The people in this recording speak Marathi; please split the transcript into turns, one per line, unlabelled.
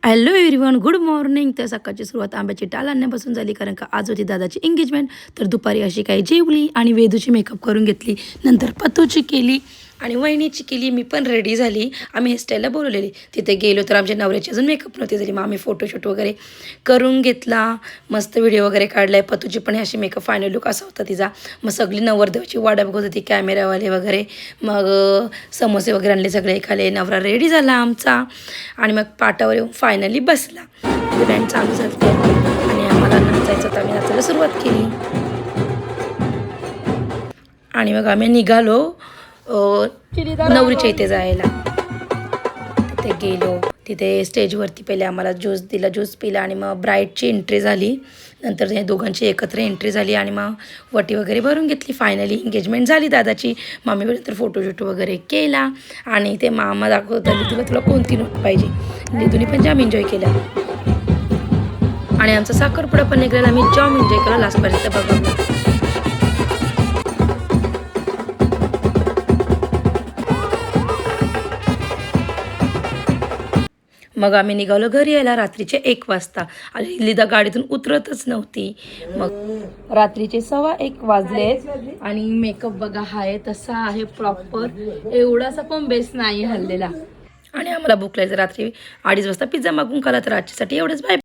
Hello everyone, good morning. तर सकाळची सुरुवात आंब्याची टाल आणण्यापासून झाली, कारण का आज होती दादाची एंगेजमेंट. तर दुपारी अशी काही जेवली आणि वेदूची मेकअप करून घेतली, नंतर पतूची केली आणि वहिनीची केली. मी पण रेडी झाली. आम्ही हेअरस्टाईलला बोलवलेली. तिथे गेलो तर आमच्या नवऱ्याची अजून मेकअप नव्हती झाली. मग आम्ही फोटोशूट वगैरे करून घेतला, मस्त व्हिडिओ वगैरे काढला आहे. पतूची पण अशी मेकअप फायनल लुक असा होता तिचा. मग सगळी नवरदेवाची वाट बघत होती, कॅमेरावाले वगैरे. मग समोसे वगैरे आणले, सगळे खाले. नवरा रेडी झाला आमचा आणि मग पाटावर येऊन फायनली बसला. बँड चालू झाली आणि आम्हाला नाचायचं, तर आम्ही नाचायला सुरुवात केली. आणि मग आम्ही निघालो नवरीच्या इथे जायला. तिथे गेलो. तिथे स्टेजवरती पहिले आम्हाला ज्यूस दिला, ज्यूस पिला आणि मग ब्राईडची एंट्री झाली. नंतर हे दोघांची एकत्र एंट्री झाली आणि मग वटी वगैरे भरून घेतली. फायनली एंगेजमेंट झाली दादाची. मामी नंतर फोटोशूट वगैरे केला आणि ते मामा दाखवता तुला कोणती नोट पाहिजे. लिदूनी पण जाम एन्जॉय केला आणि आमचा साखरपुडा पण निघाला. आम्ही जाम एन्जॉय केला लास्टपर्यंत. बघा मग आम्ही निघालो घरी यायला रात्रीचे 1 वाजता. आणि लिदा गाडीतून उतरतच नव्हती. मग रात्रीचे 1:15 वाजलेत आणि मेकअप बघा आहे तसा आहे प्रॉपर. एवढासा पण बेस नाही हल्लेला. आणि आम्हाला भूक लागली, रात्री 2:30 वाजता पिझ्झा मागून खाला. तर आजच्यासाठी एवढंच. बाय.